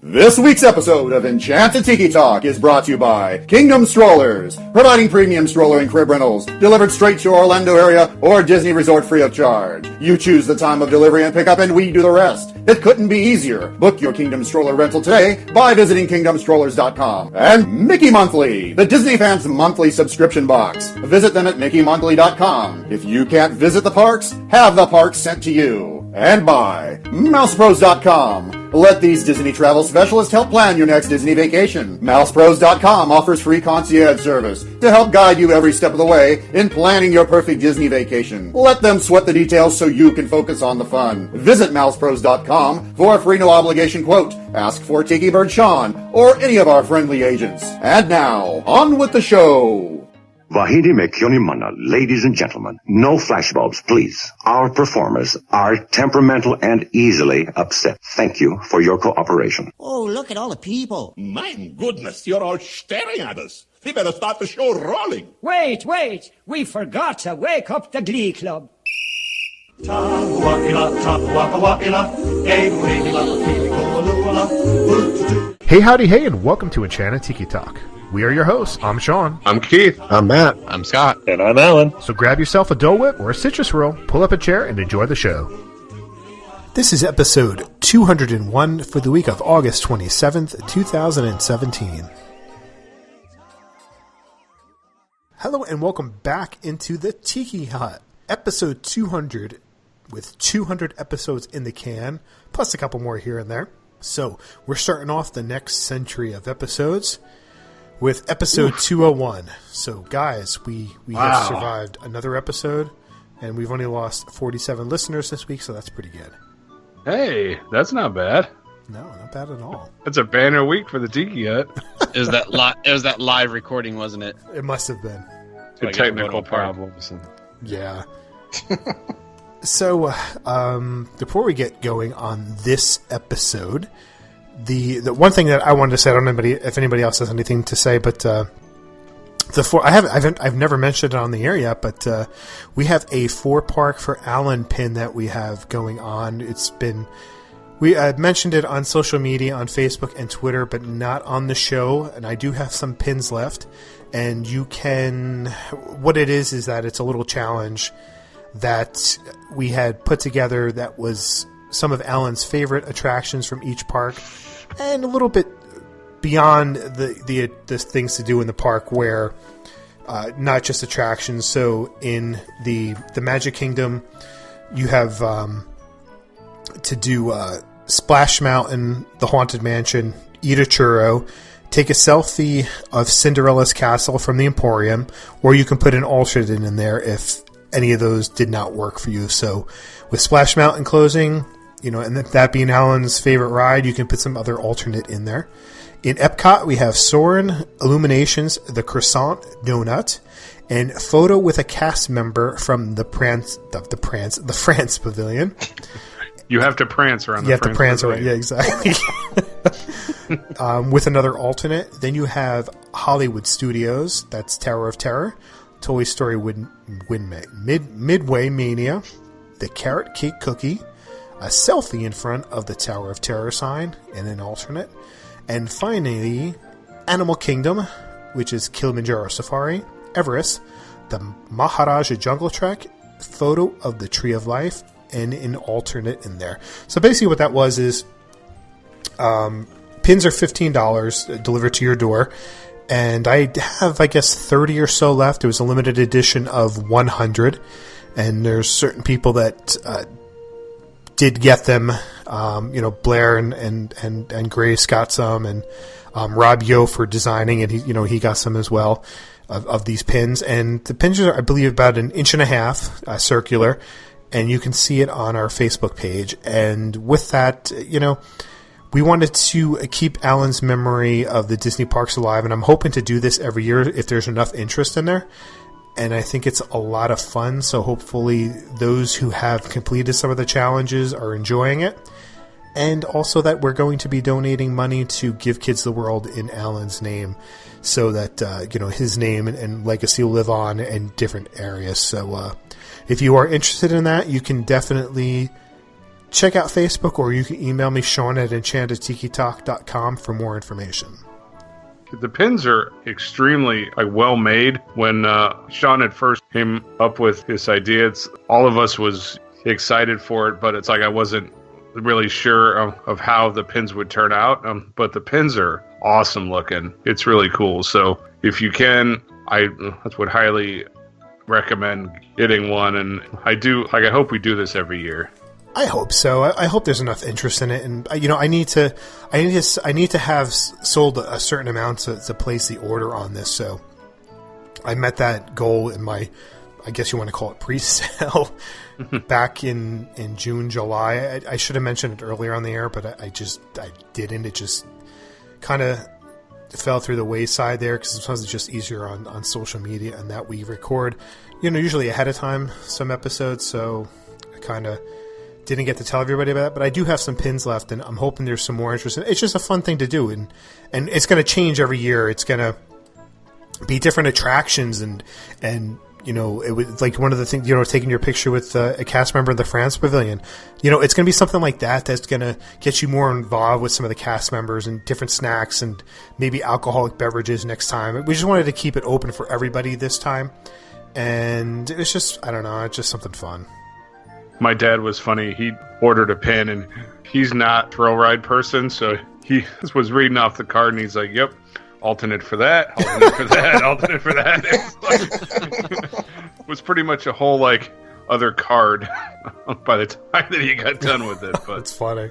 This week's episode of Enchanted Tiki Talk is brought to you by Kingdom Strollers, providing premium stroller and crib rentals delivered straight to your Orlando area or Disney Resort free of charge. You choose the time of delivery and pickup, and we do the rest. It couldn't be easier. Book your Kingdom Stroller rental today by visiting kingdomstrollers.com. And Mickey Monthly, the Disney fans' monthly subscription box. Visit them at mickeymonthly.com. If you can't visit the parks, have the parks sent to you. And by mousepros.com. Let these Disney travel specialists help plan your next Disney vacation. mousepros.com offers free concierge service to help guide you every step of the way in planning your perfect Disney vacation. Let them sweat the details so you can focus on the fun. Visit mousepros.com for a free no obligation quote. Ask for Tiki Bird Sean or any of our friendly agents. And now, on with the show. Vahidi Mekyoni Mana, ladies and gentlemen, no flashbulbs, please. Our performers are temperamental and easily upset. Thank you for your cooperation. Oh, look at all the people. My goodness, you're all staring at us. We better start the show rolling. Wait. We forgot to wake up the Glee Club. Hey, howdy, hey, and welcome to Enchanted Tiki Talk. We are your hosts. I'm Sean. I'm Keith. I'm Matt. I'm Scott. And I'm Alan. So grab yourself a Dole Whip or a citrus roll, pull up a chair, and enjoy the show. This is episode 201 for the week of August 27th, 2017. Hello and welcome back into the Tiki Hut. Episode 200 with 200 episodes in the can, plus a couple more here and there. So we're starting off the next century of episodes with episode 201. So, guys, we have survived another episode, and we've only lost 47 listeners this week, so that's pretty good. Hey, that's not bad. No, not bad at all. That's a banner week for the Tiki Hut. It was that live recording, wasn't it? It must have been. Good technical problems. Yeah. So, before we get going on this episode, the one thing that I wanted to say, I don't know if anybody else has anything to say, but I've never mentioned it on the air yet, but we have a 4-park for Alan pin that we have going on. We mentioned it on social media, on Facebook and Twitter, but not on the show, and I do have some pins left, and what it is that it's a little challenge that we had put together that was some of Alan's favorite attractions from each park, and a little bit beyond the things to do in the park, where not just attractions. So in the Magic Kingdom, you have to do Splash Mountain, the Haunted Mansion, eat a churro, take a selfie of Cinderella's castle from the Emporium, or you can put an alternate in there if any of those did not work for you. So with Splash Mountain closing, and that being Alan's favorite ride, you can put some other alternate in there. In Epcot, we have Soarin', Illuminations, the Croissant Donut, and photo with a cast member from the France Pavilion. You have to prance around the France Pavilion. Yeah, exactly. With another alternate. Then you have Hollywood Studios, that's Tower of Terror, Toy Story Midway Mania, the Carrot Cake Cookie, a selfie in front of the Tower of Terror sign, and an alternate. And finally, Animal Kingdom, which is Kilimanjaro Safari, Everest, the Maharaja Jungle Trek, photo of the Tree of Life, and an alternate in there. So basically what that was is pins are $15 delivered to your door. And I have, I guess, 30 or so left. It was a limited edition of 100. And there's certain people that did get them. Blair and Grace got some. And Rob Yo for designing it. He got some as well of these pins. And the pins are, I believe, about 1.5 inches circular. And you can see it on our Facebook page. And with that, we wanted to keep Alan's memory of the Disney parks alive, and I'm hoping to do this every year if there's enough interest in there. And I think it's a lot of fun, so hopefully those who have completed some of the challenges are enjoying it. And also that we're going to be donating money to Give Kids the World in Alan's name, so that his name and legacy will live on in different areas. So if you are interested in that, you can definitely check out Facebook, or you can email me, Sean at enchantedtikitalk.com for more information. The pins are extremely well made. When Sean had first came up with this idea, all of us was excited for it, but it's like I wasn't really sure of how the pins would turn out. But the pins are awesome looking. It's really cool. So if you can, I would highly recommend getting one. And I hope we do this every year. I hope so. I hope there's enough interest in it, and I need to have sold a certain amount to place the order on this. So I met that goal in my, I guess you want to call it pre-sale, back in June, July. I should have mentioned it earlier on the air, but I didn't. It just kind of fell through the wayside there because sometimes it's just easier on social media, and that we record, usually ahead of time some episodes. So I kind of didn't get to tell everybody about it, but I do have some pins left, and I'm hoping there's some more interest in it. It's just a fun thing to do, and it's going to change every year. It's going to be different attractions, and it was like one of the things, taking your picture with a cast member of the France Pavilion. It's going to be something like that that's going to get you more involved with some of the cast members and different snacks and maybe alcoholic beverages next time. We just wanted to keep it open for everybody this time, and it's just, I don't know, it's just something fun. My dad was funny. He ordered a pin, and he's not a thrill ride person, so he was reading off the card, and he's like, yep, alternate for that, alternate for that, alternate for that. It was pretty much a whole, other card by the time that he got done with it. But it's funny.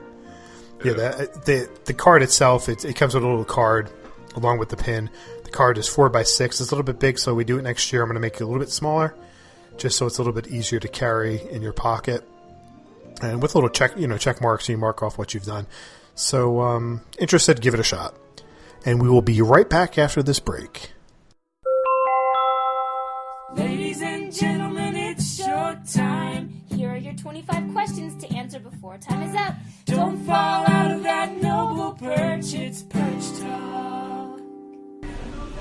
Yeah, the card itself, it comes with a little card along with the pin. The card is 4x6. It's a little bit big, so we do it next year. I'm going to make it a little bit smaller, just so it's a little bit easier to carry in your pocket, and with a little check marks, so you mark off what you've done. So, interested, give it a shot. And we will be right back after this break. Ladies and gentlemen, it's showtime. Here are your 25 questions to answer before time is up. Don't fall out of that noble perch, it's Perch Talk.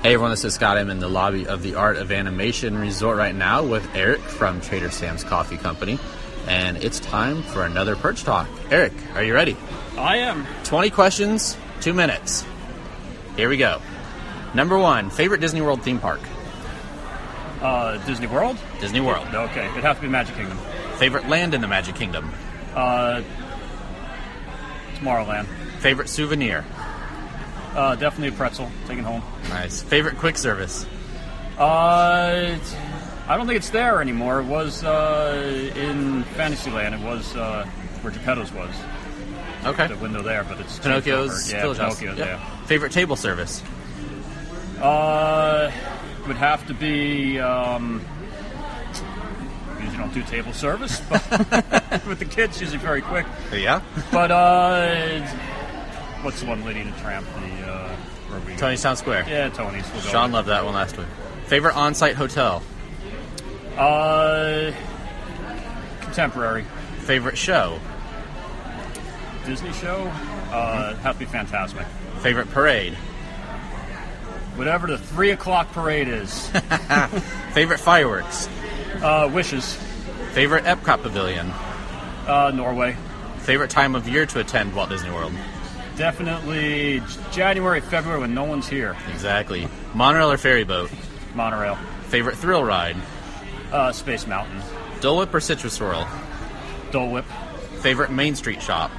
Hey everyone, this is Scott. I'm in the lobby of the Art of Animation Resort right now with Eric from Trader Sam's Coffee Company, and it's time for another Perch Talk. Eric, are you ready? I am. 20 questions, 2 minutes. Here we go. Number 1, favorite Disney World theme park? Disney World? Disney World. Okay, it'd have to be Magic Kingdom. Favorite land in the Magic Kingdom? Tomorrowland. Favorite souvenir? Definitely a pretzel, taken home. Nice. Favorite quick service? I don't think it's there anymore. It was in Fantasyland. It was where Geppetto's was. Okay. The window there, but it's Pinocchio's. Yeah, Pinocchio's. Yep. Yeah. Favorite table service? Would have to be. Usually don't do table service, but with the kids, usually very quick. Yeah. But what's the one, Lady and the Tramp? Tony's Town Square. Yeah, Tony's. We'll go Sean loved that one last week. Favorite on-site hotel? Contemporary. Favorite show? Disney show? Have to be Fantasmic. Favorite parade? Whatever the 3 o'clock parade is. Favorite fireworks? Wishes. Favorite Epcot pavilion? Norway. Favorite time of year to attend Walt Disney World? Definitely January, February when no one's here. Exactly. Monorail or ferry boat? Monorail. Favorite thrill ride? Space Mountain. Dole Whip or Citrus Swirl? Dole Whip. Favorite Main Street shop?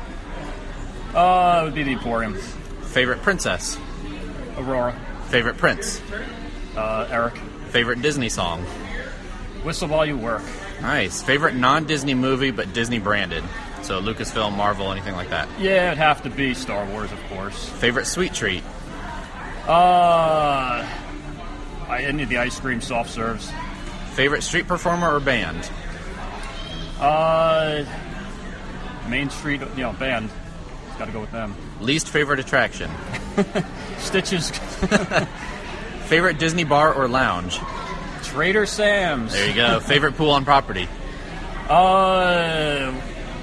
It would be the Emporium. Favorite princess? Aurora. Favorite prince? Eric. Favorite Disney song? Whistle While You Work. Nice. Favorite non-Disney movie but Disney branded? So Lucasfilm, Marvel, anything like that? Yeah, it'd have to be Star Wars, of course. Favorite sweet treat? Any of the ice cream soft serves. Favorite street performer or band? Main Street, band. Got to go with them. Least favorite attraction? Stitches. Favorite Disney bar or lounge? Trader Sam's. There you go. Favorite pool on property?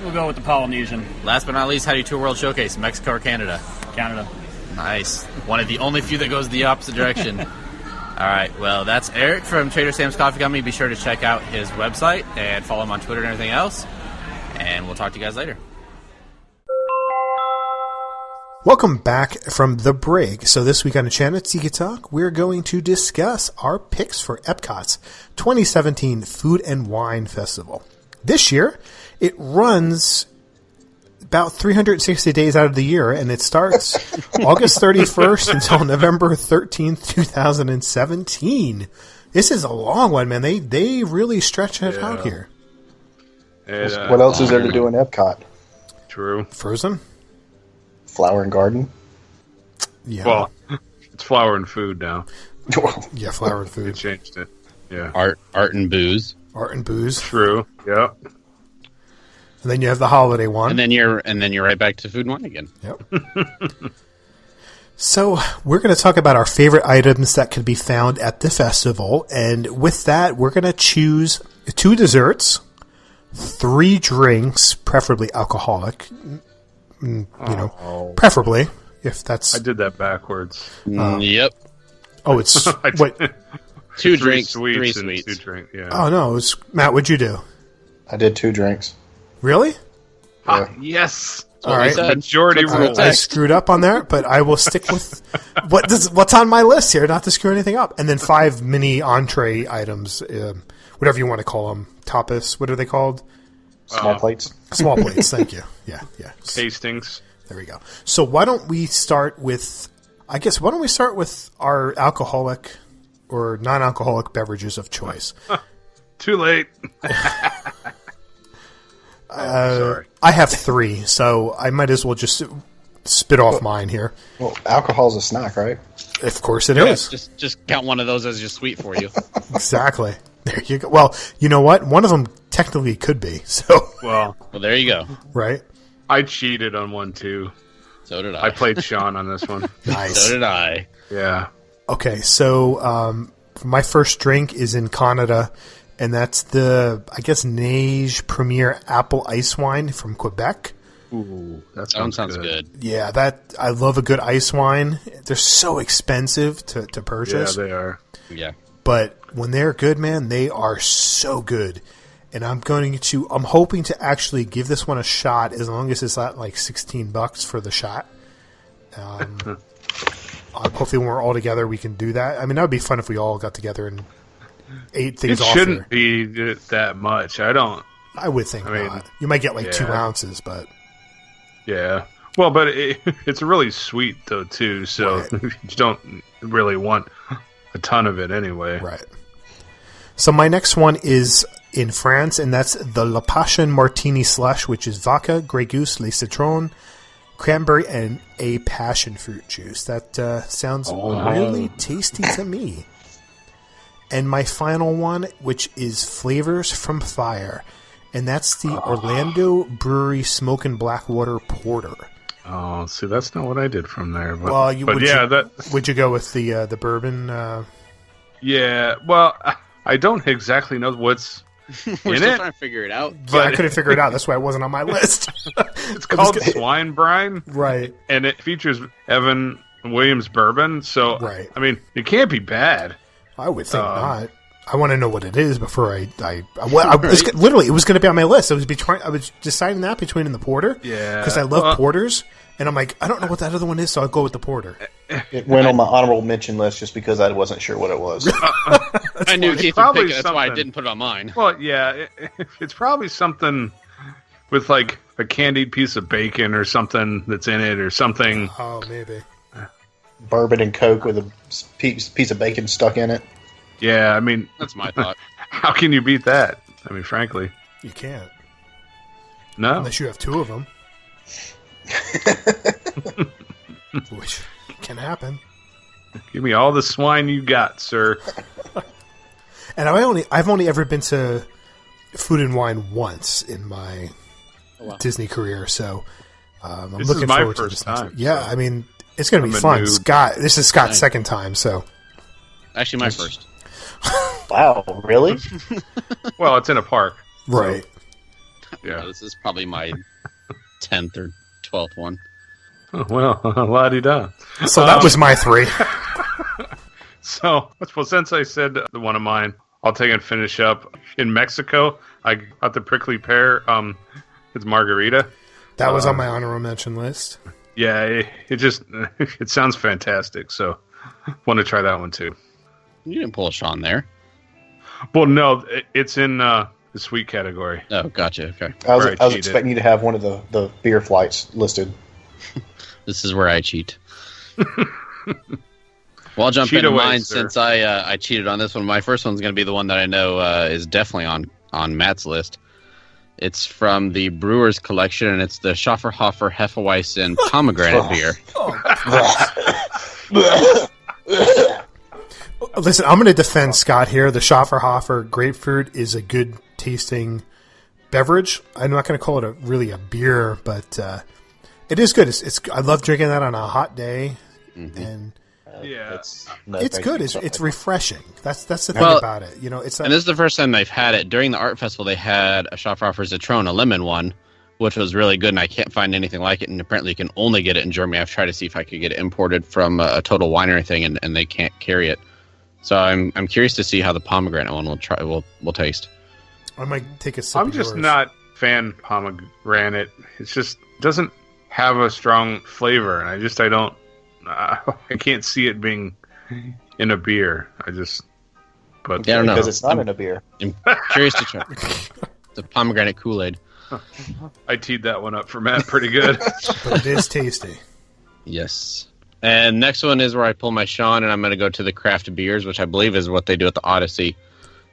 We'll go with the Polynesian. Last but not least, how do you tour World Showcase? Mexico or Canada? Canada. Nice. One of the only few that goes the opposite direction. All right. Well, that's Eric from Trader Sam's Coffee Company. Be sure to check out his website and follow him on Twitter and everything else. And we'll talk to you guys later. Welcome back from the break. So this week on Enchanted Tiki Talk, we're going to discuss our picks for Epcot's 2017 Food and Wine Festival. This year, it runs about 360 days out of the year, and it starts August 31st until November 13th, 2017. This is a long one, man. They really stretch it out here. And, what else is there to do in Epcot? True. Frozen? Flower and garden? Yeah. Well, it's flower and food now. Yeah, flower and They food. changed it. Yeah. Art and booze. Art and booze. True. Yep. And then you have the holiday one. And then you're right back to food and wine again. Yep. So we're going to talk about our favorite items that can be found at the festival. And with that, we're going to choose 2 desserts, 3 drinks, preferably alcoholic. Preferably, if that's... I did that backwards. Yep. Oh, it's... Wait. 2 drinks, sweets 3 and sweets. 2 drinks, yeah. Oh, no. It was, Matt, what'd you do? I did 2 drinks. Really? Yes. All right. Majority rule. I screwed up on there, but I will stick with what's on my list here, not to screw anything up. And then 5 mini entree items, whatever you want to call them. Tapas, what are they called? Small plates. Small plates, thank you. Yeah. Tastings. There we go. So why don't we start with our alcoholic or non-alcoholic beverages of choice? Too late. Sorry. I have 3, so I might as well just spit off mine here. Well, alcohol's a snack, right? Of course it is. Just count one of those as your sweet for you. Exactly. There you go. Well, you know what? One of them technically could be. So. Well, there you go. Right. I cheated on one too. So did I. I played Sean on this one. Nice. So did I. Yeah. Okay, so my first drink is in Canada, and that's the, I guess, Neige Premier Apple Ice Wine from Quebec. Ooh, that sounds good. Yeah, I love a good ice wine. They're so expensive to purchase. Yeah, they are. Yeah. But when they're good, man, they are so good. And I'm hoping to actually give this one a shot as long as it's at like $16 for the shot. Hopefully when we're all together, we can do that. I mean, that would be fun if we all got together and ate things off. It shouldn't be that much. I would think not. You might get like 2 ounces, but... Yeah. Well, but it's really sweet, though, too, so right. You don't really want a ton of it anyway. Right. So my next one is in France, and that's the La Passion Martini Slush, which is vodka, Grey Goose, Le Citron, cranberry, and a passion fruit juice. That sounds really tasty to me. And my final one, which is Flavors from Fire, and that's the Orlando Brewery Smokin' Blackwater Porter. Oh, see, that's not what I did from there. But, well, would you go with the bourbon? Yeah, well, I don't exactly know what's We're in still it. trying to figure it out. But I couldn't figure it out. That's why it wasn't on my list. It's called Swine Brine. Right. And it features Evan Williams bourbon. So, right. I mean, it can't be bad. I would think not. I want to know what it is before I was literally, it was going to be on my list. I was deciding that between the porter. Yeah. Because I love porters. And I'm like, I don't know what that other one is, so I'll go with the porter. It went on my honorable mention list just because I wasn't sure what it was. I knew Keith would pick it. That's why I didn't put it on mine. Well, yeah, it's probably something with like a candied piece of bacon or something that's in it or something. Oh, maybe. Bourbon and Coke with a piece of bacon stuck in it. Yeah, I mean... That's my thought. How can you beat that? I mean, frankly. You can't. No. Unless you have 2 of them. Which can happen. Give me all the swine you got, sir. And I've only ever been to Food and Wine once in my Disney career, so I'm looking forward to this time. Yeah, so I mean, it's going to be fun. This is Scott's second time, so actually my first. Wow, really? Well, it's in a park, right? So, yeah, this is probably my 10th or 12th one. Oh, well, la-di-da. So that was my 3. So, well, since I said the one of mine, I'll take and finish up. In Mexico, I got the prickly pear. It's margarita. That was on my honorable mention list. Yeah, it just it sounds fantastic. So, want to try that one too. You didn't pull a Sean there. Well, no, it's in the sweet category. Oh, gotcha. Okay. I was expecting you to have one of the beer flights listed. This is where I cheat. Well, I'll jump into mine since I cheated on this one. My first one's going to be the one that I know is definitely on Matt's list. It's from the Brewers Collection, and it's the Schafferhofer Hefeweizen pomegranate beer. Listen, I'm going to defend Scott here. The Schafferhofer grapefruit is a good tasting beverage. I'm not going to call it really a beer, but it is good. I love drinking that on a hot day, and it's good. It's refreshing. That's the thing about it. You know, and this is the first time they've had it. During the art festival, they had a Schafferhofer Zitron, a lemon one, which was really good, and I can't find anything like it. And apparently, you can only get it in Germany. I've tried to see if I could get it imported from a Total Winery thing, and they can't carry it. So I'm curious to see how the pomegranate one will taste. I might take a sip. I'm just not fan pomegranate. It's just doesn't have a strong flavor, and I can't see it being in a beer. I don't know because it's not in a beer. I'm curious to try the pomegranate Kool-Aid. I teed that one up for Matt pretty good. But it is tasty. Yes. And next one is where I pull my Sean, and I'm going to go to the craft beers, which I believe is what they do at the Odyssey.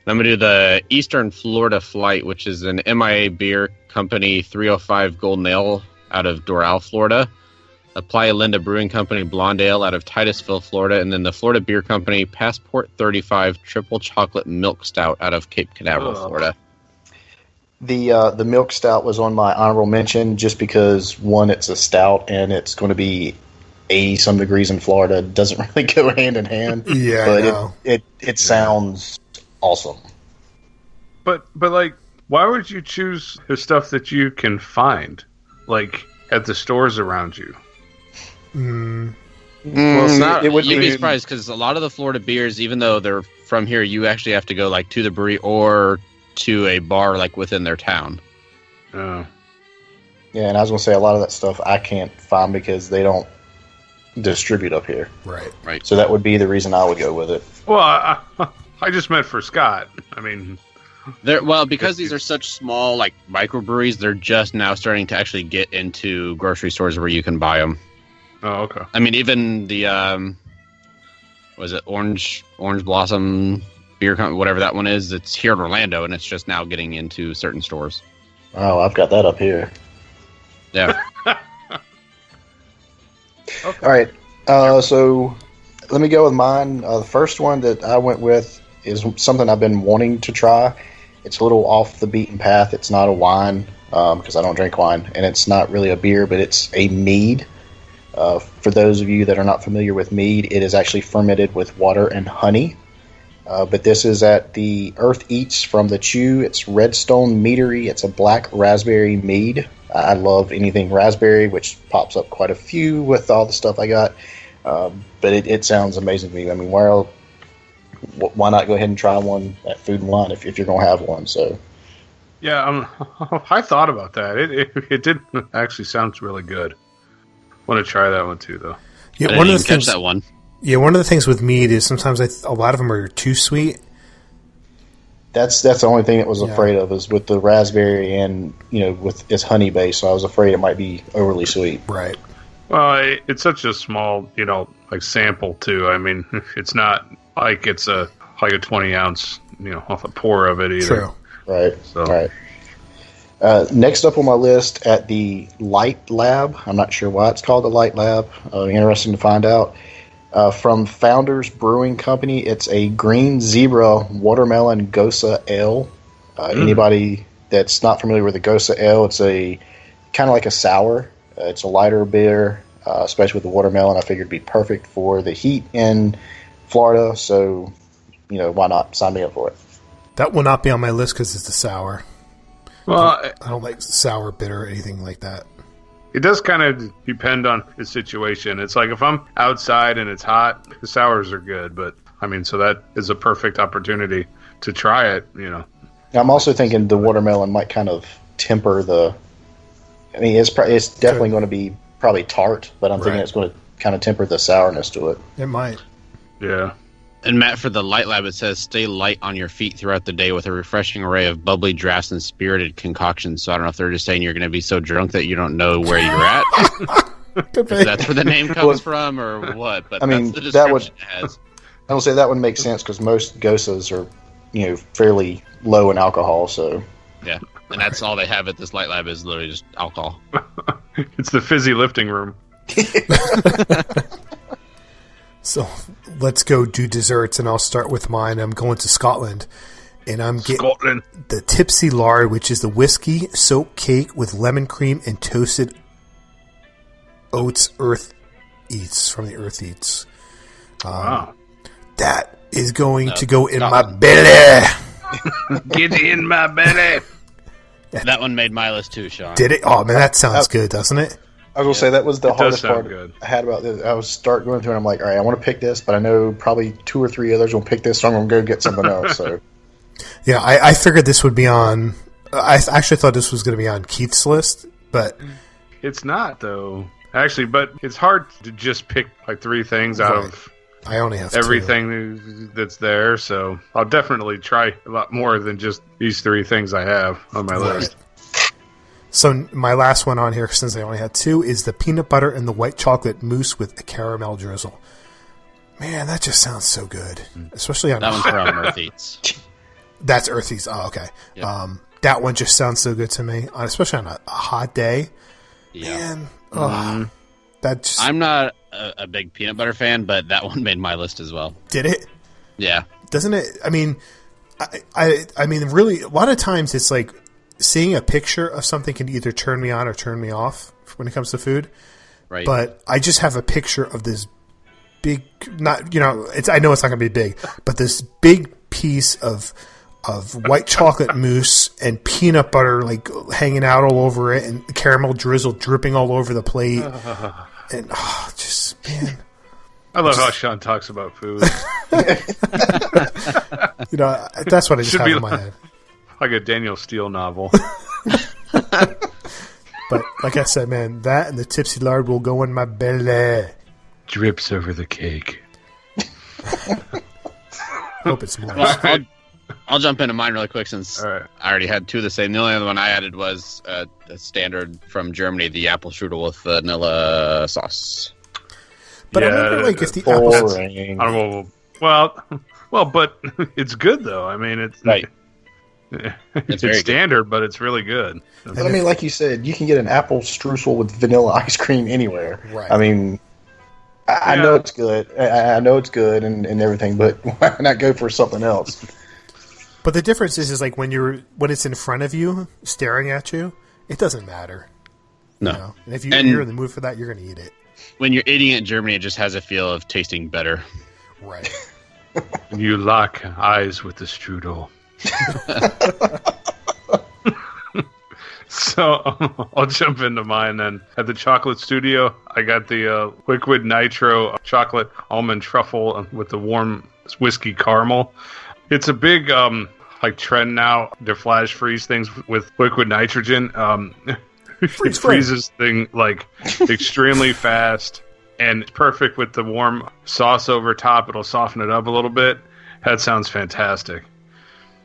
And I'm going to do the Eastern Florida Flight, which is an MIA Beer Company 305 Golden Ale out of Doral, Florida. The Playa Linda Brewing Company Blonde Ale out of Titusville, Florida. And then the Florida Beer Company Passport 35 Triple Chocolate Milk Stout out of Cape Canaveral, Florida. The milk stout was on my honorable mention just because, one, it's a stout, and it's going to be 80-some degrees in Florida. It doesn't really go hand in hand. Yeah, but it sounds awesome. But like, why would you choose the stuff that you can find, like, at the stores around you? It would you'd be surprised because a lot of the Florida beers, even though they're from here, you actually have to go like to the brewery or to a bar like within their town. Oh. Yeah, and I was going to say a lot of that stuff I can't find because they don't distribute up here. Right. So that would be the reason I would go with it. Well, I just meant for Scott. I mean, because these are such small like microbreweries, they're just now starting to actually get into grocery stores where you can buy them. Oh, okay. I mean, even the was it Orange Blossom Beer Company, whatever that one is? It's here in Orlando, and it's just now getting into certain stores. Oh, I've got that up here. Yeah. Okay. All right. So let me go with mine. The first one that I went with is something I've been wanting to try. It's a little off the beaten path. It's not a wine because I don't drink wine, and it's not really a beer, but it's a mead. For those of you that are not familiar with mead, it is actually fermented with water and honey. But this is at the Earth Eats from the Chew. It's Redstone Meadery. It's a black raspberry mead. I love anything raspberry, which pops up quite a few with all the stuff I got. But it sounds amazing to me. I mean, why not go ahead and try one at Food and Wine if you're going to have one? So, yeah, I thought about that. It did actually sound really good. Want to try that one too, though. Yeah, one of the things that one. Yeah, one of the things with mead is sometimes a lot of them are too sweet. That's the only thing that was afraid of is with the raspberry and with its honey base. So I was afraid it might be overly sweet. Right. Well, it's such a small like sample too. I mean, it's not like it's a 20 ounce off a pour of it either. True. Right. So. Right. Next up on my list at the Light Lab. I'm not sure why it's called the Light Lab. Interesting to find out. From Founders Brewing Company, it's a Green Zebra Watermelon Gosa Ale. Anybody that's not familiar with the Gosa Ale, it's a kind of like a sour. It's a lighter beer, especially with the watermelon. I figured it'd be perfect for the heat in Florida. So, why not sign me up for it? That will not be on my list because it's a sour. Well, I don't like sour, bitter, or anything like that. It does kind of depend on the situation. It's like if I'm outside and it's hot, the sours are good. But, I mean, so that is a perfect opportunity to try it, I'm also thinking the watermelon might kind of temper the... I mean, it's definitely going to be probably tart, but I'm thinking it's going to kind of temper the sourness to it. It might. Yeah. And Matt, for the Light Lab, it says stay light on your feet throughout the day with a refreshing array of bubbly drafts and spirited concoctions. So I don't know if they're just saying you're going to be so drunk that you don't know where you're at. If that's where the name comes from or what. But I mean, that's the description it has. I would say that would make sense because most Gosas are, fairly low in alcohol. So yeah, and that's all they have at this Light Lab is literally just alcohol. It's the fizzy lifting room. So let's go do desserts, and I'll start with mine. I'm going to Scotland, and I'm getting the Tipsy Lard, which is the whiskey soaked cake with lemon cream and toasted oats Earth Eats from the Earth Eats. Wow. That is going to go in my belly. Get in my belly. That one made my list too, Sean. Did it? Oh, man, that sounds good, doesn't it? I was going to say that was the hardest part good. I had about this. I was start going through and I'm like, all right, I want to pick this, but I know probably 2 or 3 others will pick this, so I'm going to go get something else. So, yeah, I figured this would be on. I actually thought this was going to be on Keith's list, but it's not though. Actually, but it's hard to just pick like 3 things out of. I only have everything that's there, so I'll definitely try a lot more than just these 3 things I have on my list. So my last one on here, since I only had 2, is the peanut butter and the white chocolate mousse with a caramel drizzle. Man, that just sounds so good, especially on that one's from Earth Eats. That's Earth Eats. Oh, okay. Yep. That one just sounds so good to me, especially on a hot day. Yeah. Man, I'm not a big peanut butter fan, but that one made my list as well. Did it? Yeah. Doesn't it? I mean, I mean, really, a lot of times it's like seeing a picture of something can either turn me on or turn me off when it comes to food. Right. But I just have a picture of this big, not I know it's not going to be big, but this big piece of white chocolate mousse and peanut butter like hanging out all over it, and caramel drizzle dripping all over the plate, and just man. I love how Sean talks about food. That's what I just have in my head. Like a Daniel Steele novel. But like I said, man, that and the Tipsy Lard will go in my belly. Drips over the cake. Hope it's more. Well, I'll jump into mine really quick since I already had 2 the same. The only other one I added was a standard from Germany, the apple strudel with vanilla sauce. But I wonder, like, if the apple... I don't know. Well, but it's good though. I mean, it's right. It's standard, but it's really good. But I mean, like you said, you can get an apple streusel with vanilla ice cream anywhere. Right. I mean, I know it's good. I know it's good and everything, but why not go for something else? But the difference is like when it's in front of you, staring at you, it doesn't matter. No. And if you're in the mood for that, you're going to eat it. When you're eating it in Germany, it just has a feel of tasting better. Right. You lock eyes with the strudel. So I'll jump into mine then. At the Chocolate Studio, I got the liquid nitro chocolate almond truffle with the warm whiskey caramel. It's a big trend now to flash freeze things with liquid nitrogen. It freezes thing like extremely fast, and it's perfect with the warm sauce over top. It'll soften it up a little bit. That sounds fantastic.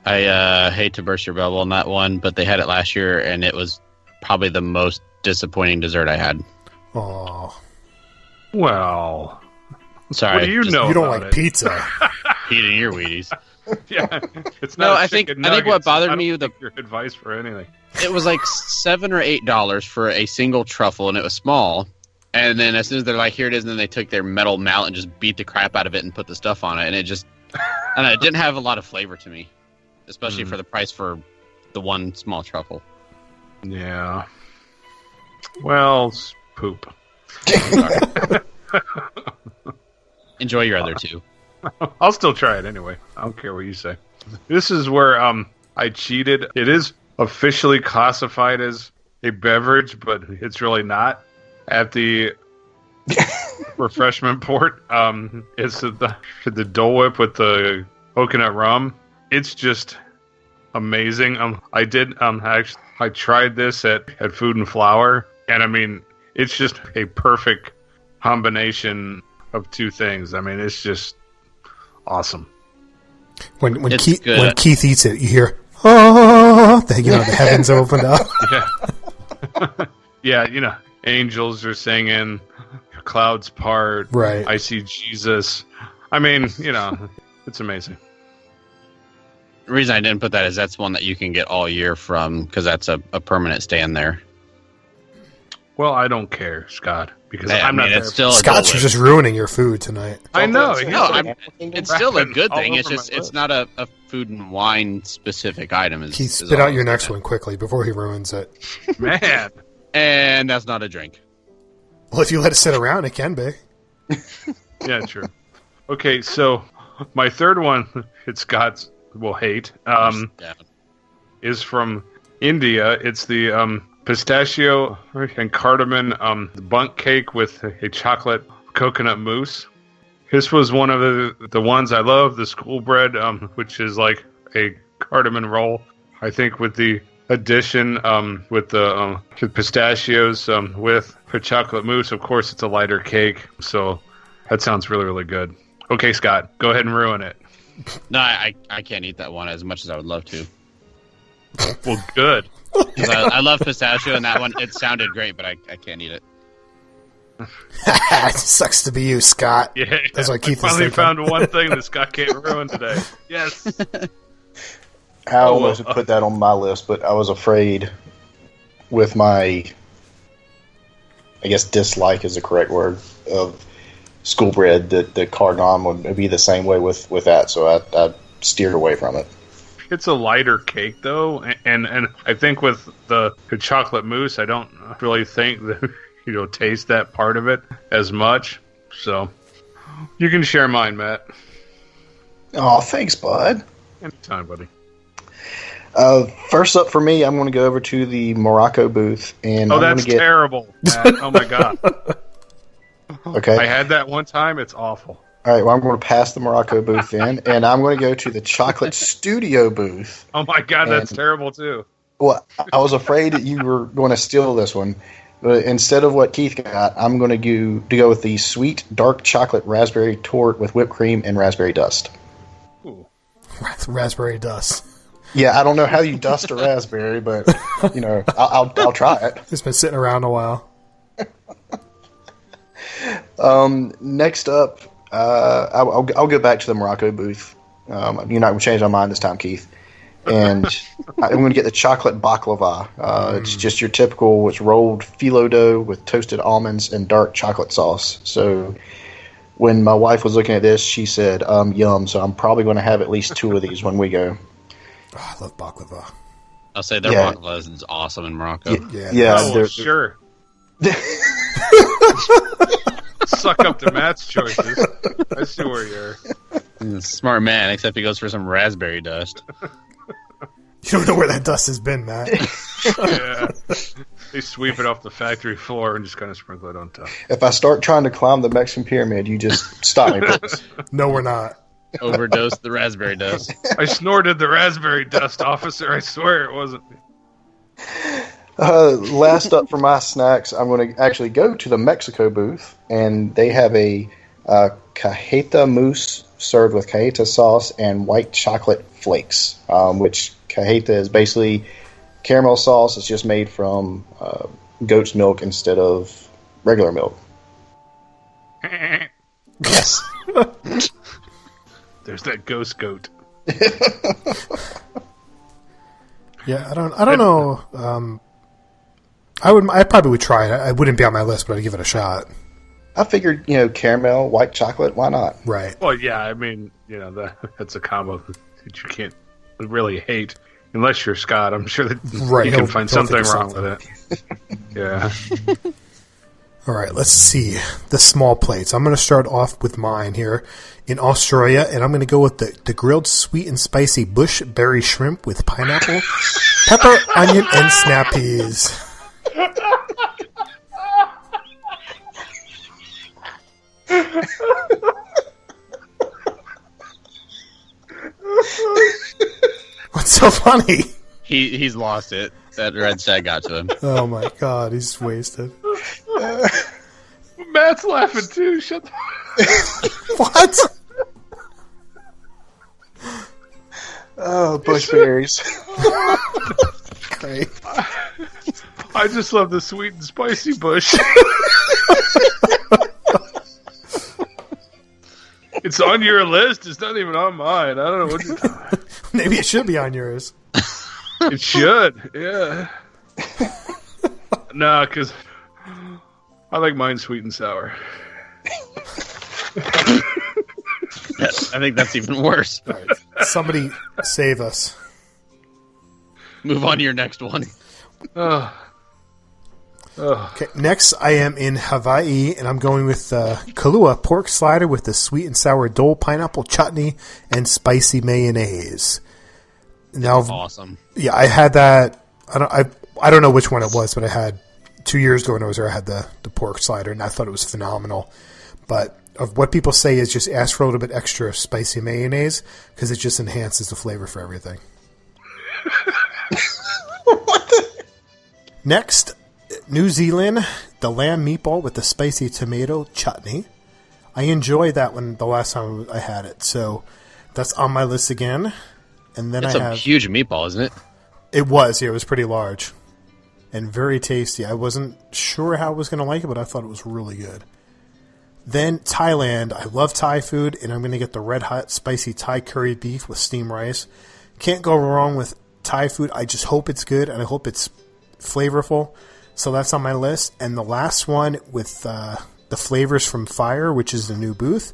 I hate to burst your bubble on that one, but they had it last year, and it was probably the most disappointing dessert I had. Oh. Well. Sorry. What do you know? You don't like pizza. Eating your Wheaties. Yeah. It's no, not I think what bothered me with your advice for anything. It was like $7 or $8 for a single truffle, and it was small. And then as soon as they're like, here it is, and then they took their metal mallet and just beat the crap out of it and put the stuff on it, and it just, I don't know, it didn't have a lot of flavor to me, especially for the price for the one small truffle. Yeah. Well, poop. Enjoy your other 2. I'll still try it anyway. I don't care what you say. This is where I cheated. It is officially classified as a beverage, but it's really not. At the refreshment port, it's the Dole Whip with the coconut rum. It's just amazing. I tried this at Food and Flower, and I mean, it's just a perfect combination of two things. I mean, it's just awesome. When Keith eats it, you hear, oh, the heavens opened up. Yeah. Yeah, angels are singing, clouds part, right? I see Jesus. I mean, it's amazing. The reason I didn't put that is that's one that you can get all year from, because that's a permanent stand there. Well, I don't care, Scott, because I'm not there. Scott's just ruining your food tonight. I know. It's still a good thing. It's not a food and wine specific item. Keith, spit out your next one quickly before he ruins it. Man. And that's not a drink. Well, if you let it sit around, it can be. Yeah, true. Okay, so my third one, Scott's will hate, is from India. It's the pistachio and cardamom bunk cake with a chocolate coconut mousse. This was one of the ones I love, the school bread, which is like a cardamom roll. I think with the addition with the pistachios with the chocolate mousse, of course it's a lighter cake, so that sounds really, really good. Okay, Scott, go ahead and ruin it. No, I can't eat that one as much as I would love to. Well, good. I love pistachio, and that one, it sounded great, but I can't eat it. It sucks to be you, Scott. Yeah, that's what Keith I finally found one thing that Scott can't ruin today. Yes. I almost put that on my list, but I was afraid with my, I guess dislike is the correct word, of school bread, that the cardamom would be the same way with that, so I steered away from it. It's a lighter cake, though, and I think with the chocolate mousse, I don't really think that taste that part of it as much. So you can share mine, Matt. Oh, thanks, bud. Anytime, buddy. First up for me, I'm going to go over to the Morocco booth, and that's terrible, Matt. Oh my god. Okay. I had that one time. It's awful. All right, well, I'm going to pass the Morocco booth in, and I'm going to go to the Chocolate Studio booth. Oh my god, that's terrible too. Well, I was afraid that you were going to steal this one, but instead of what Keith got, I'm going to go with the sweet dark chocolate raspberry tort with whipped cream and raspberry dust. Ooh. Raspberry dust. Yeah, I don't know how you dust a raspberry, but I'll try it. It's been sitting around a while. Next up, I'll go back to the Morocco booth. You're not going to change my mind this time, Keith. And I'm going to get the chocolate baklava. It's just your typical, it's rolled phyllo dough with toasted almonds and dark chocolate sauce. So when my wife was looking at this, she said, yum. So I'm probably going to have at least 2 of these when we go. Oh, I love baklava. I'll say their baklava is awesome in Morocco. Yeah, sure. Suck up to Matt's choices. I see where you're. Smart man, except he goes for some raspberry dust. You don't know where that dust has been, Matt. Yeah. They sweep it off the factory floor and just kind of sprinkle it on top. If I start trying to climb the Mexican pyramid, you just stop me, please. No, we're not. Overdosed the raspberry dust. I snorted the raspberry dust, officer. I swear it wasn't me. Last up for my snacks, I'm going to actually go to the Mexico booth, and they have a cajeta mousse served with cajeta sauce and white chocolate flakes, which cajeta is basically caramel sauce. It's just made from goat's milk instead of regular milk. Yes. There's that ghost goat. Yeah, I don't know. I probably would try it. I wouldn't be on my list, but I'd give it a shot. I figured, caramel, white chocolate, why not? Right. Well, yeah, I mean, that's a combo that you can't really hate. Unless you're Scott, I'm sure that you can find something wrong with it. Yeah. All right, let's see. The small plates. I'm going to start off with mine here in Australia, and I'm going to go with the grilled sweet and spicy bush berry shrimp with pineapple, pepper, onion, and snap peas. What's so funny? He's lost it. That red stag got to him. Oh my god, he's wasted. Matt's laughing too. Shut the What? Oh, bushberries. Great. I just love the sweet and spicy bush. It's on your list. It's not even on mine. I don't know what you're talking. Maybe it should be on yours. It should, yeah. Nah, because I like mine sweet and sour. I think that's even worse. All right. Somebody save us. Move on to your next one. Okay, next I am in Hawaii, and I'm going with Kahlua pork slider with the sweet and sour dole pineapple chutney and spicy mayonnaise. Now, Awesome. Yeah, I had that. I don't know which one it was, but I had 2 years ago when I was there. I had the pork slider, and I thought it was phenomenal. But of what people say is just ask for a little bit extra spicy mayonnaise because it just enhances the flavor for everything. Next, New Zealand, the lamb meatball with the spicy tomato chutney. I enjoyed that one the last time I had it, so that's on my list again. And then It's a huge meatball, isn't it? It was, yeah, it was pretty large and very tasty. I wasn't sure how I was going to like it, but I thought it was really good. Then Thailand, I love Thai food, and I'm going to get the red hot spicy Thai curry beef with steamed rice. Can't go wrong with Thai food. I just hope it's good, and I hope it's flavorful. So that's on my list. And the last one with the flavors from Fire, which is the new booth,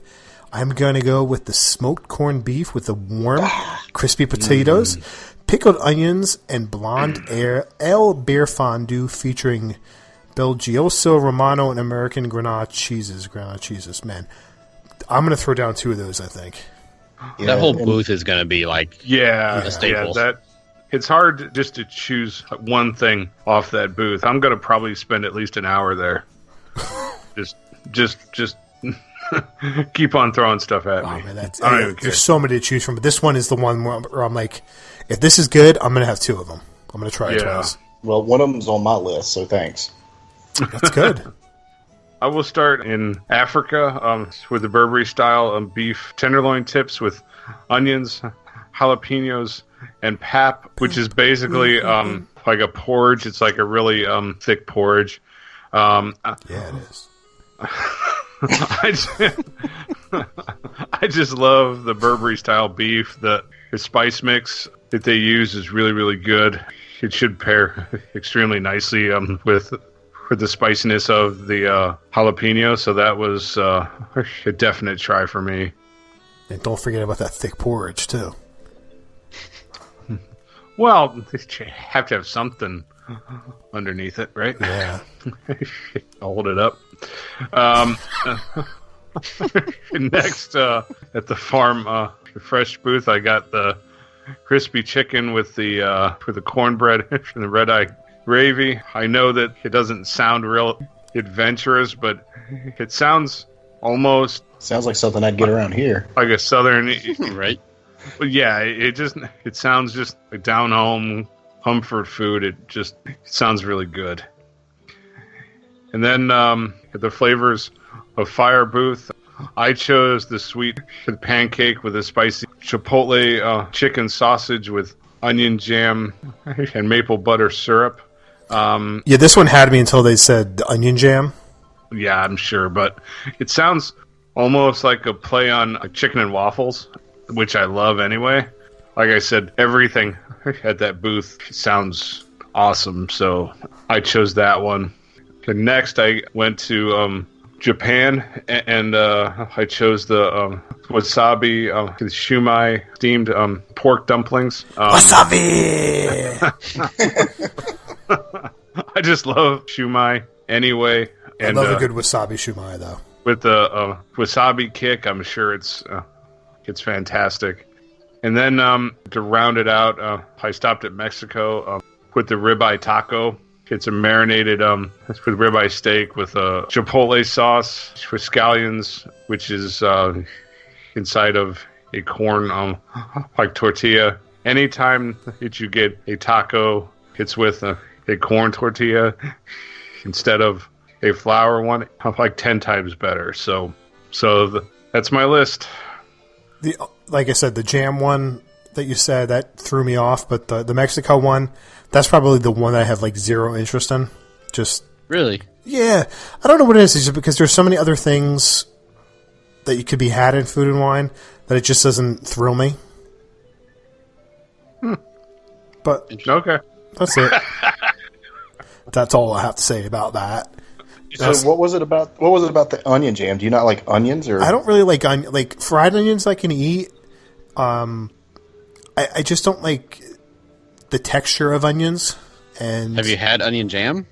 I'm going to go with the smoked corned beef with the warm, crispy potatoes, pickled onions, and blonde ale beer fondue featuring Belgioso Romano and American Granada cheeses. Man, I'm going to throw down 2 of those, I think. Yeah, that whole booth is going to be like a staple. It's hard just to choose one thing off that booth. I'm going to probably spend at least an hour there. just keep on throwing stuff at me. Man, there's so many to choose from, but this one is the one where I'm like, if this is good, I'm going to have 2 of them. I'm going to try it twice. Well, one of them's on my list, so thanks. That's good. I will start in Africa with the Burberry style beef tenderloin tips with onions, jalapenos, and pap, which is basically like a porridge. It's like a really thick porridge. Yeah, it is. I just love the Burberry style beef. The spice mix that they use is really, really good. It should pair extremely nicely with the spiciness of the jalapeno. So that was a definite try for me. And don't forget about that thick porridge too. Well, you have to have something underneath it, right? Yeah. I'll hold it up. Next, at the farm fresh booth, I got the crispy chicken with the cornbread and the red-eye gravy. I know that it doesn't sound real adventurous, but it sounds almost... Sounds like something I'd get around here. Like a southern... Right? But yeah, it sounds just like down-home comfort food. It sounds really good. And then the flavors of Fire Booth, I chose the sweet pancake with a spicy chipotle chicken sausage with onion jam and maple butter syrup. Yeah, this one had me until they said the onion jam. Yeah, I'm sure, but it sounds almost like a play on chicken and waffles, which I love anyway. Like I said, everything at that booth sounds awesome, so I chose that one. And next, I went to Japan, and I chose the wasabi shumai steamed pork dumplings. Wasabi! I just love shumai anyway. And, I love a good wasabi shumai, though. With the wasabi kick, I'm sure it's fantastic. And then to round it out, I stopped at Mexico with the ribeye taco. It's a marinated with ribeye steak with a chipotle sauce with scallions, which is inside of a corn like tortilla. Anytime that you get a taco, it's with a corn tortilla instead of a flour one, like 10 times better. So that's my list. Like I said, the jam one that you said, that threw me off, but the Mexico one, that's probably the one that I have like zero interest in. Just really, yeah. I don't know what it is. It's just because there's so many other things that you could be had in Food and Wine that it just doesn't thrill me. But okay, that's it. That's all I have to say about that. So what was it about the onion jam? Do you not like onions? Or I don't really like fried onions. I can eat. I just don't like the texture of onions. And have you had onion jam?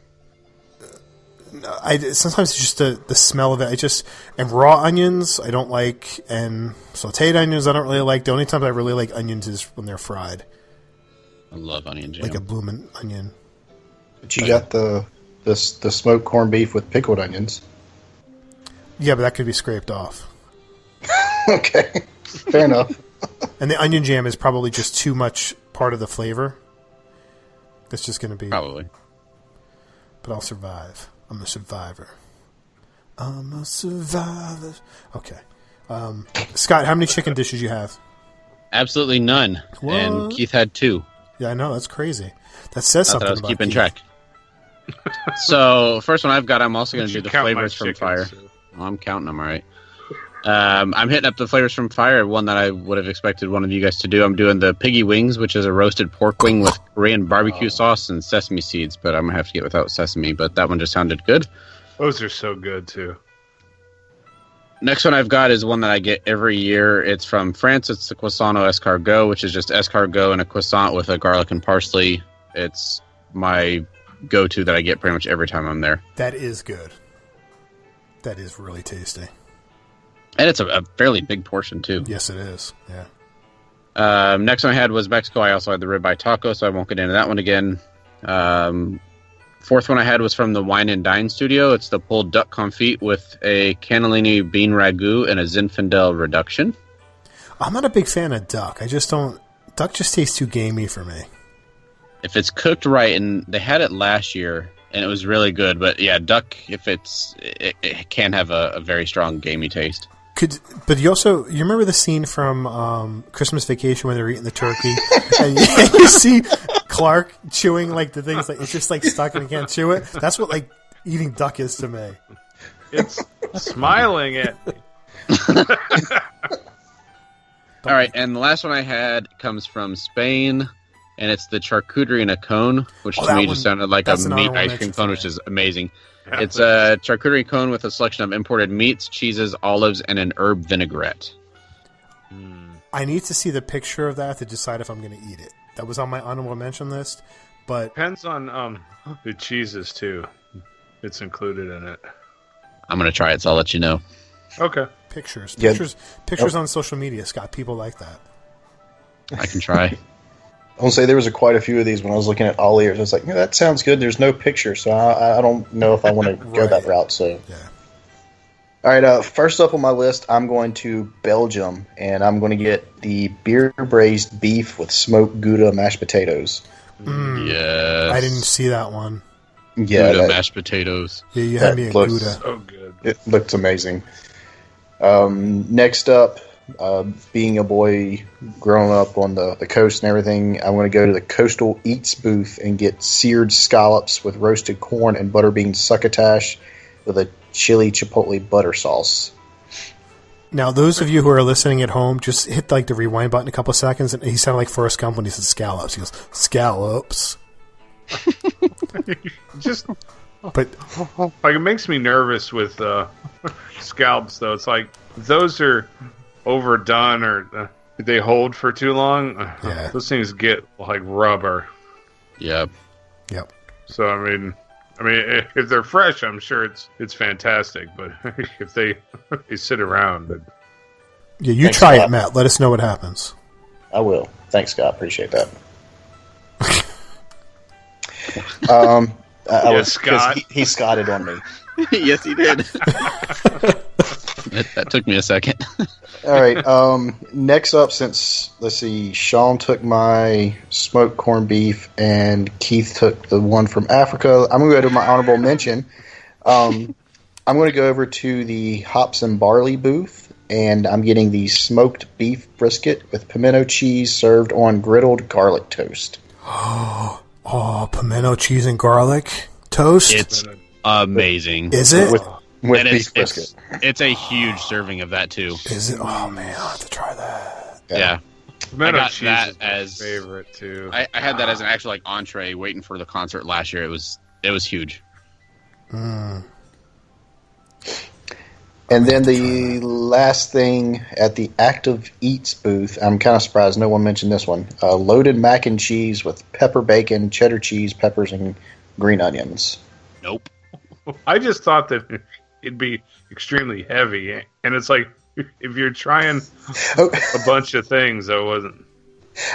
Sometimes it's just the smell of it. And raw onions I don't like, and sautéed onions I don't really like. The only time I really like onions is when they're fried. I love onion jam. Like a bloomin' onion. But you got the smoked corned beef with pickled onions. Yeah, but that could be scraped off. Okay, fair enough. And the onion jam is probably just too much part of the flavor. It's just going to be... Probably. But I'll survive. I'm a survivor. I'm a survivor. Okay. Scott, how many chicken dishes you have? Absolutely none. What? And Keith had 2. Yeah, I know. That's crazy. That says something I was about keeping Keith. track. So, first one I've got, I'm also going to do the count my flavors from chickens, fire. too. Oh, I'm counting them, all right. I'm hitting up the flavors from fire, one that I would have expected one of you guys to do. I'm doing the piggy wings, which is a roasted pork wing with Korean barbecue sauce and sesame seeds, but I'm going to have to get without sesame, but that one just sounded good. Those are so good, too. Next one I've got is one that I get every year. It's from France. It's the croissant au escargot, which is just escargot and a croissant with a garlic and parsley. It's my go-to that I get pretty much every time I'm there. That is good. That is really tasty. And it's a fairly big portion, too. Yes, it is. Yeah. Next one I had was Mexico. I also had the ribeye taco, so I won't get into that one again. Fourth one I had was from the Wine and Dine studio. It's the pulled duck confit with a cannellini bean ragu and a Zinfandel reduction. I'm not a big fan of duck. I just don't... Duck just tastes too gamey for me. If it's cooked right, and they had it last year, and it was really good. But yeah, duck, if it can have a very strong gamey taste. But you remember the scene from Christmas Vacation when they're eating the turkey, and you see Clark chewing like the things, like it's just like stuck and he can't chew it. That's what like eating duck is to me. It's smiling at me. All right, and the last one I had comes from Spain, and it's the charcuterie in a cone, which to me just sounded like a meat ice cream cone, which is amazing. Yeah, it's a charcuterie cone with a selection of imported meats, cheeses, olives, and an herb vinaigrette. I need to see the picture of that to decide if I'm going to eat it. That was on my honorable mention list, but... Depends on the cheeses, too. It's included in it. I'm going to try it, so I'll let you know. Okay. Pictures Yep. on social media, Scott. People like that. I can try. I'll say there was quite a few of these when I was looking at all ears. I was like, that sounds good. There's no picture, so I don't know if I want to go that route. So, yeah. All right. First up on my list, I'm going to Belgium, and I'm going to get the beer braised beef with smoked Gouda mashed potatoes. Yes. I didn't see that one. Yeah, Gouda mashed potatoes. Yeah, you had me at Gouda. So good. It looks amazing. Next up. Being a boy growing up on the coast and everything, I'm going to go to the Coastal Eats booth and get seared scallops with roasted corn and butterbean succotash with a chili chipotle butter sauce. Now, those of you who are listening at home, just hit like the rewind button a couple seconds, and he sounded like Forrest Gump when he said scallops. He goes, scallops. But like it makes me nervous with scallops, though. It's like those are overdone or they hold for too long. Yeah. Those things get like rubber. Yep. So I mean, if they're fresh, I'm sure it's fantastic. But if they sit around, yeah, you Thanks, try Scott. it, Matt. Let us know what happens. I will. Thanks, Scott. Appreciate that. Scott. He Scotted on me. Yes, he did. That took me a second. All right. Next up, let's see, Sean took my smoked corned beef and Keith took the one from Africa. I'm going to go to my honorable mention. I'm going to go over to the hops and barley booth, and I'm getting the smoked beef brisket with pimento cheese served on griddled garlic toast. Oh, pimento cheese and garlic toast? It's amazing. Is it? With And beef brisket. It's a huge serving of that, too. Is it? Oh, man, I'll have to try that. Yeah. Pimento I got cheese that is my as favorite, too. I had that as an actual entree waiting for the concert last year. It was huge. Mm. And then the last thing at the Active Eats booth, I'm kind of surprised no one mentioned this one. Loaded mac and cheese with pepper bacon, cheddar cheese, peppers, and green onions. Nope. I just thought that it'd be extremely heavy, and it's like if you're trying a bunch of things, I wasn't.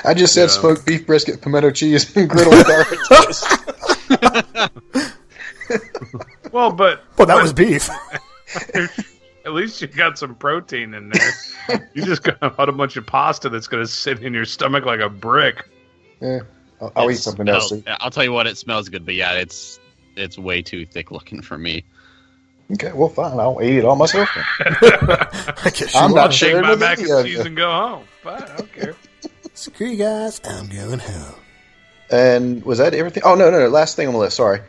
I just said smoked beef brisket, pimento cheese, and griddled garlic toast. Well, that was beef. At least you got some protein in there. You just got a bunch of pasta that's going to sit in your stomach like a brick. Yeah, I'll eat something else. I'll tell you what, it smells good, but yeah, it's way too thick looking for me. Okay, well, fine. I'll eat it all myself. I'm not shaking my mac and cheese and go home. Fine, I don't care. Screw you guys, I'm going home. And was that everything? Oh, no. Last thing on the list, sorry.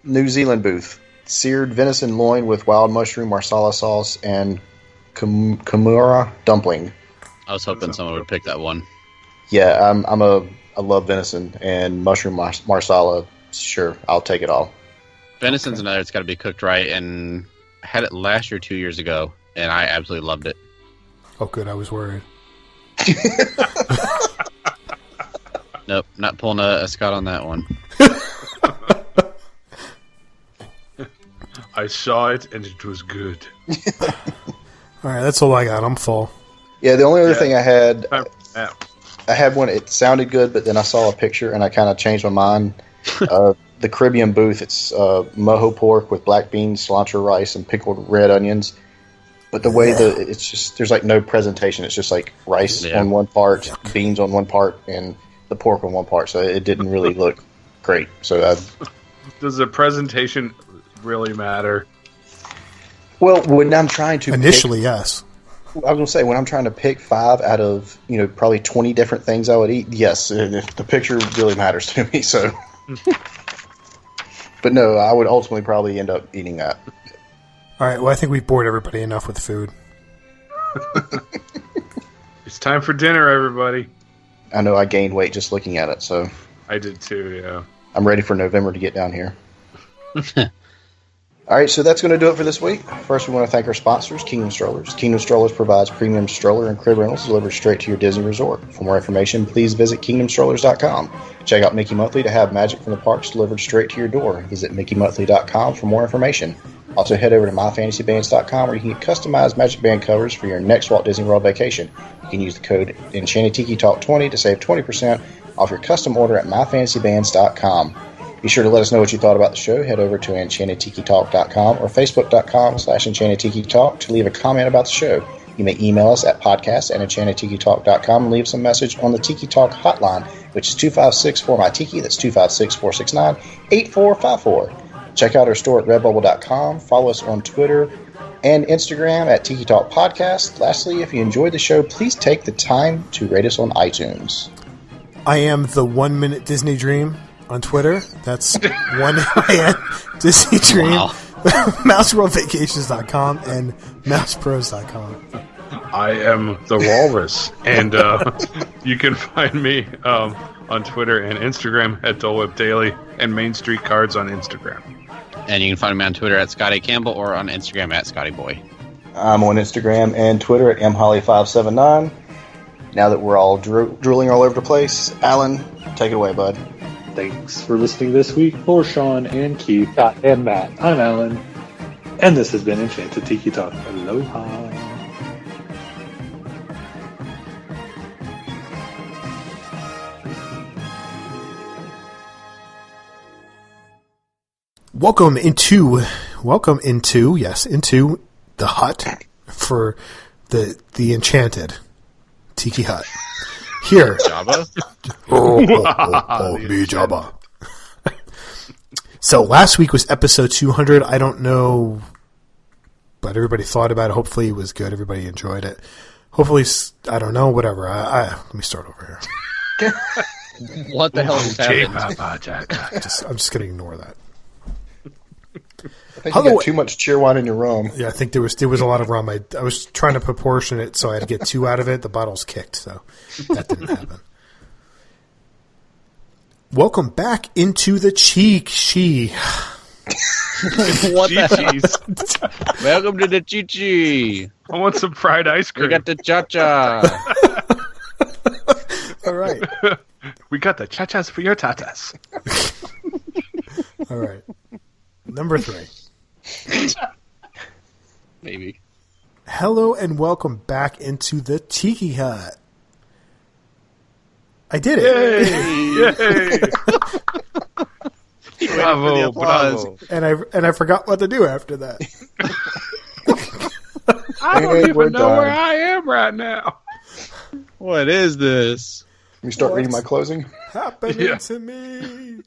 New Zealand booth. Seared venison loin with wild mushroom marsala sauce and kimura dumpling. I was hoping someone would pick that one. Yeah, I love venison and mushroom marsala. Sure, I'll take it all. Venison's another. It's got to be cooked right, and I had it last year, 2 years ago, and I absolutely loved it. Oh, good. I was worried. Nope, not pulling a Scott on that one. I saw it, and it was good. All right, that's all I got. I'm full. Yeah, the only other thing I had one. It sounded good, but then I saw a picture, and I kind of changed my mind. The Caribbean booth, it's mojo pork with black beans, cilantro rice, and pickled red onions. But the way it's just, there's like no presentation. It's just like rice on one part, beans on one part, and the pork on one part. So it didn't really look great. So does the presentation really matter? Well, when I'm trying to yes. I was going to say, when I'm trying to pick 5 out of probably 20 different things I would eat, yes, the picture really matters to me. So, but no, I would ultimately probably end up eating that. All right. Well, I think we've bored everybody enough with food. It's time for dinner, everybody. I know I gained weight just looking at it, so I did too. Yeah, I'm ready for November to get down here. All right, so that's going to do it for this week. First, we want to thank our sponsors, Kingdom Strollers. Kingdom Strollers provides premium stroller and crib rentals delivered straight to your Disney resort. For more information, please visit KingdomStrollers.com. Check out Mickey Monthly to have magic from the parks delivered straight to your door. Visit MickeyMonthly.com for more information. Also, head over to MyFantasyBands.com where you can get customized Magic Band covers for your next Walt Disney World vacation. You can use the code Enchanted Tiki Talk 20 to save 20% off your custom order at MyFantasyBands.com. Be sure to let us know what you thought about the show. Head over to EnchantedTikiTalk.com or Facebook.com/EnchantedTikiTalk to leave a comment about the show. You may email us at podcast@EnchantedTikiTalk.com and leave some message on the Tiki Talk hotline, which is 256-4MY-TIKI. That's 256-469-8454. Check out our store at Redbubble.com. Follow us on Twitter and Instagram at Tiki Talk Podcast. Lastly, if you enjoyed the show, please take the time to rate us on iTunes. I am the 1 Minute Disney Dream on Twitter. That's 1 Disney Dream. Wow. MouseWorldVacations.com and MousePros.com. I am the Walrus, and you can find me on Twitter and Instagram at Dole Whip Daily and Main Street Cards on Instagram. And you can find me on Twitter at Scotty Campbell or on Instagram at ScottyBoy. I'm on Instagram and Twitter at mholly579. Now that we're all drooling all over the place, Alan, take it away, bud. Thanks for listening this week. For Sean and Keith and Matt, I'm Alan, and this has been Enchanted Tiki Talk. Aloha. Welcome into the hut for the Enchanted Tiki Hut. Here, Jabba? me Jabba. So last week was episode 200. I don't know what everybody thought about it. Hopefully it was good. Everybody enjoyed it. Hopefully, I don't know, whatever. Let me start over here. What the hell just happened? I'm just going to ignore that. I think you got too much cheer wine in your rum. Yeah, I think there was a lot of rum. I was trying to proportion it, so I had to get 2 out of it. The bottle's kicked, so that didn't happen. Welcome back into the cheek. What the hell? Welcome to the Chi-Chi. I want some fried ice cream. We got the cha-cha. All right. We got the cha-chas for your tatas. All right. Number 3. Maybe. Hello and welcome back into the Tiki Hut. I did it! Yay! Bravo! And I forgot what to do after that. I don't even know where I am right now. What is this? Let me start reading my closing. Happening to me.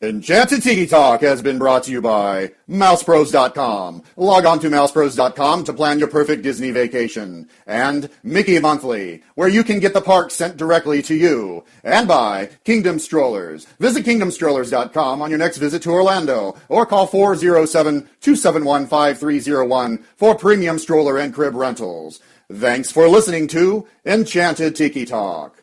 Enchanted Tiki Talk has been brought to you by mousepros.com. Log on to mousepros.com to plan your perfect Disney vacation. And Mickey Monthly, where you can get the park sent directly to you. And by Kingdom Strollers. Visit kingdomstrollers.com on your next visit to Orlando or call 407-271-5301 for premium stroller and crib rentals. Thanks for listening to Enchanted Tiki Talk.